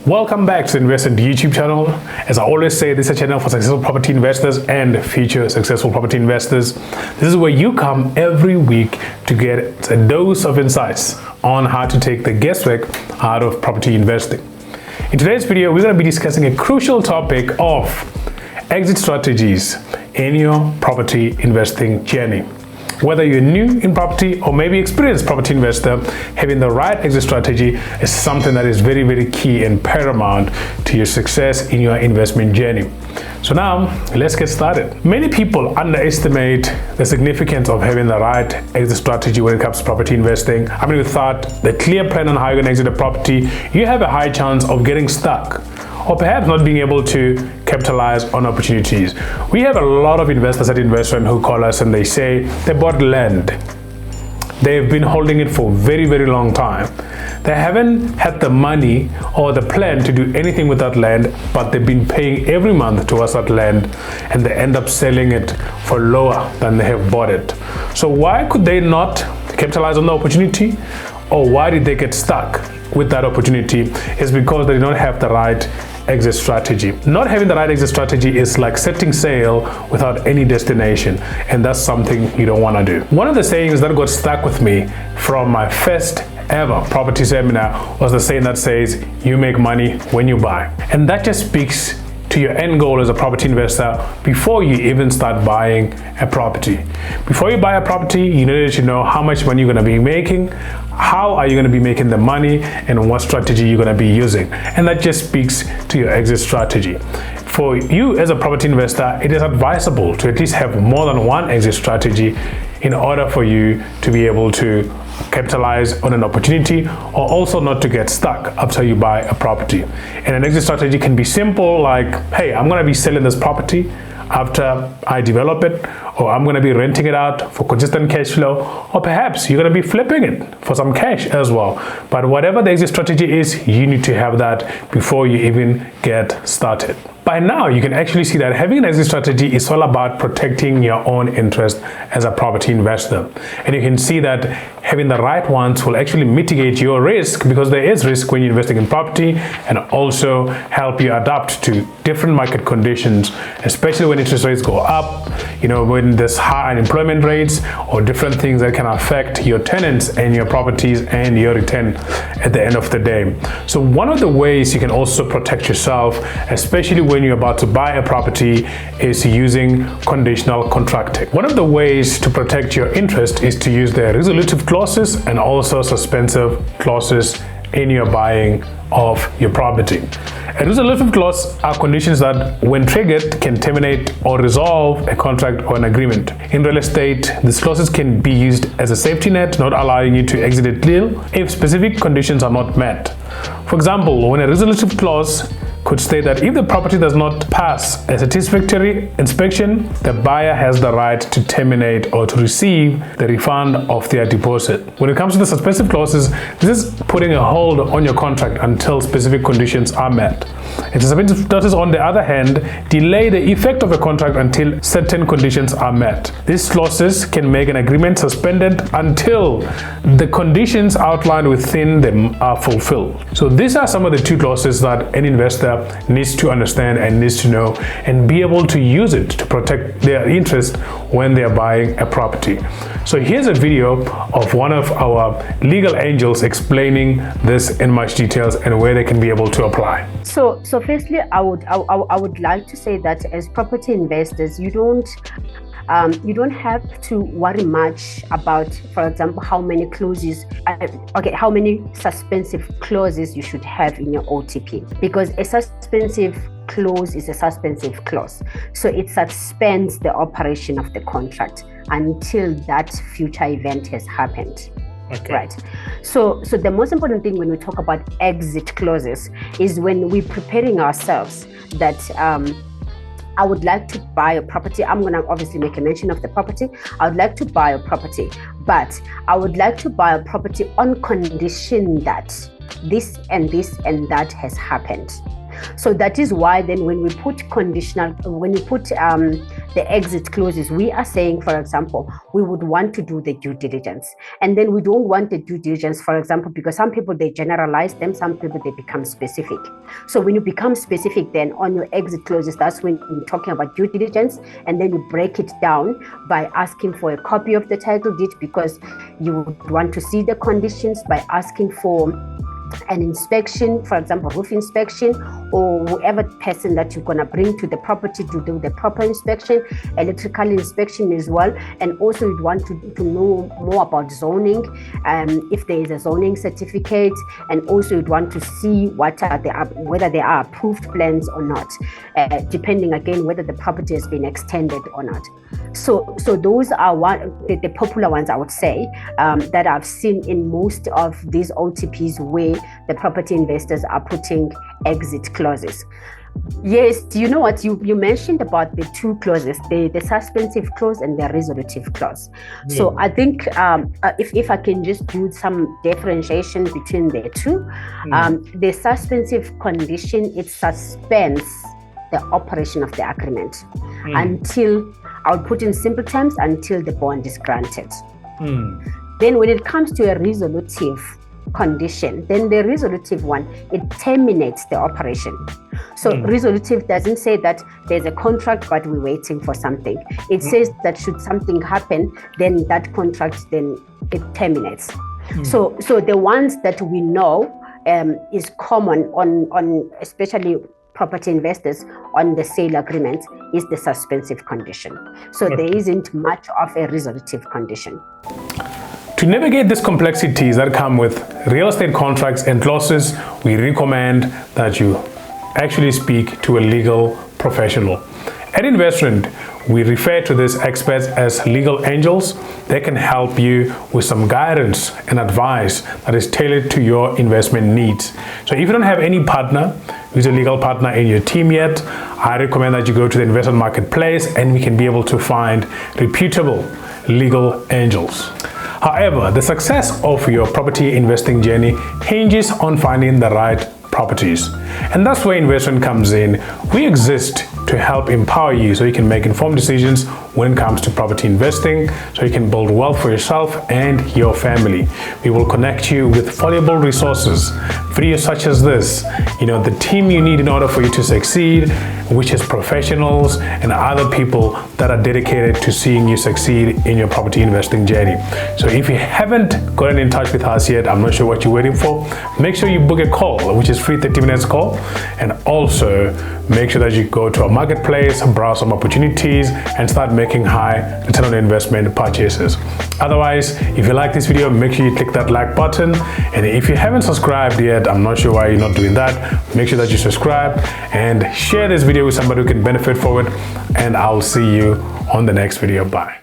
Welcome back to the investRand YouTube channel. As I always say, this is a channel for successful property investors and future successful property investors. This is where you come every week to get a dose of insights on how to take the guesswork out of property investing. In today's video, we're going to be discussing a crucial topic of exit strategies in your property investing journey. Whether you're new in property or maybe experienced property investor, having the right exit strategy is something that is very, very key and paramount to your success in your investment journey. So now, let's get started. Many people underestimate the significance of having the right exit strategy when it comes to property investing. I mean, without the clear plan on how you're going to exit a property, you have a high chance of getting stuck or perhaps not being able to capitalize on opportunities. We have a lot of investors at investRand who call us and they say they bought land. They've been holding it for a very, very long time. They haven't had the money or the plan to do anything with that land, but they've been paying every month towards that land and they end up selling it for lower than they have bought it. So why could they not capitalize on the opportunity, or why did they get stuck with that opportunity? Is because they did not have the right exit strategy. Not having the right exit strategy is like setting sail without any destination, and that's something you don't want to do. One of the sayings that got stuck with me from my first ever property seminar was the saying that says, you make money when you buy. And that just speaks to your end goal as a property investor before you even start buying a property. Before you buy a property, you need to know how much money you're going to be making, how are you going to be making the money, and what strategy you're going to be using. And that just speaks to your exit strategy. For you as a property investor, it is advisable to at least have more than one exit strategy in order for you to be able to capitalize on an opportunity, or also not to get stuck after you buy a property. And an exit strategy can be simple, like, hey, I'm going to be selling this property after I develop it, or I'm going to be renting it out for consistent cash flow, or perhaps you're going to be flipping it for some cash as well. But whatever the exit strategy is, you need to have that before you even get started. By now, you can actually see that having an exit strategy is all about protecting your own interest as a property investor. And you can see that having the right ones will actually mitigate your risk, because there is risk when you're investing in property, and also help you adapt to different market conditions, especially when interest rates go up, when there's high unemployment rates, or different things that can affect your tenants and your properties and your return at the end of the day. So one of the ways you can also protect yourself, especially when you're about to buy a property, is using conditional contracting. One of the ways to protect your interest is to use the resolutive clauses and also suspensive clauses in your buying of your property. A resolutive clause are conditions that, when triggered, can terminate or resolve a contract or an agreement. In real estate, these clauses can be used as a safety net, not allowing you to exit a deal if specific conditions are not met. For example, when a resolutive clause could state that if the property does not pass a satisfactory inspection, the buyer has the right to terminate or to receive the refund of their deposit. When it comes to the suspensive clauses, this is putting a hold on your contract until specific conditions are met. And the suspensive clauses, on the other hand, delay the effect of a contract until certain conditions are met. These clauses can make an agreement suspended until the conditions outlined within them are fulfilled. So these are some of the two clauses that an investor needs to understand and needs to know, and be able to use it to protect their interest when they are buying a property. So here's a video of one of our legal angels explaining this in much details and where they can be able to apply. So firstly, I would like to say that as property investors, you don't have to worry much about, for example, how many clauses, how many suspensive clauses you should have in your OTP, because a suspensive clause is a suspensive clause. So it suspends the operation of the contract until that future event has happened. Okay. Right. So the most important thing when we talk about exit clauses is when we're preparing ourselves that I would like to buy a property. I'm going to obviously make a mention of the property. I would like to buy a property, but I would like to buy a property on condition that this and this and that has happened. So that is why then when we put the exit clauses, we are saying, for example, we would want to do the due diligence, and then we don't want the due diligence, for example, because some people they generalize them, some people they become specific. So when you become specific, then on your exit clauses, that's when you're talking about due diligence, and then you break it down by asking for a copy of the title deed because you would want to see the conditions, by asking for an inspection, for example, roof inspection, or whoever person that you're going to bring to the property to do the proper inspection, electrical inspection as well. And also you'd want to know more about zoning, if there is a zoning certificate, and also you'd want to see whether there are approved plans or not, depending again whether the property has been extended or not. So those are the popular ones, I would say, that I've seen in most of these OTPs where the property investors are putting exit clauses. Yes, you know what, you mentioned about the two clauses, the suspensive clause and the resolutive clause. So I think if I can just do some differentiation between the two, the suspensive condition, it suspends the operation of the agreement until, I'll put in simple terms, until the bond is granted. Then when it comes to a resolutive condition, then the resolutive one, it terminates the operation. So resolutive doesn't say that there's a contract but we're waiting for something. It says that should something happen, then that contract, then it terminates. So the ones that we know is common on especially property investors on the sale agreement is the suspensive condition. So there isn't much of a resolutive condition. To navigate these complexities that come with real estate contracts and clauses, we recommend that you actually speak to a legal professional. At investRand, we refer to these experts as legal angels. They can help you with some guidance and advice that is tailored to your investment needs. So if you don't have any partner who's a legal partner in your team yet, I recommend that you go to the investment marketplace and we can be able to find reputable legal angels. However, the success of your property investing journey hinges on finding the right properties. And that's where investment comes in. We exist to help empower you so you can make informed decisions when it comes to property investing, so you can build wealth for yourself and your family. We will connect you with valuable resources, videos such as this, the team you need in order for you to succeed, which is professionals and other people that are dedicated to seeing you succeed in your property investing journey. So if you haven't gotten in touch with us yet, I'm not sure what you're waiting for. Make sure you book a call, which is free 30 minutes call, and also make sure that you go to our marketplace, browse some opportunities, and start making high return on investment purchases. Otherwise, if you like this video, make sure you click that like button. And if you haven't subscribed yet, I'm not sure why you're not doing that. Make sure that you subscribe and share this video with somebody who can benefit from it. And I'll see you on the next video. Bye.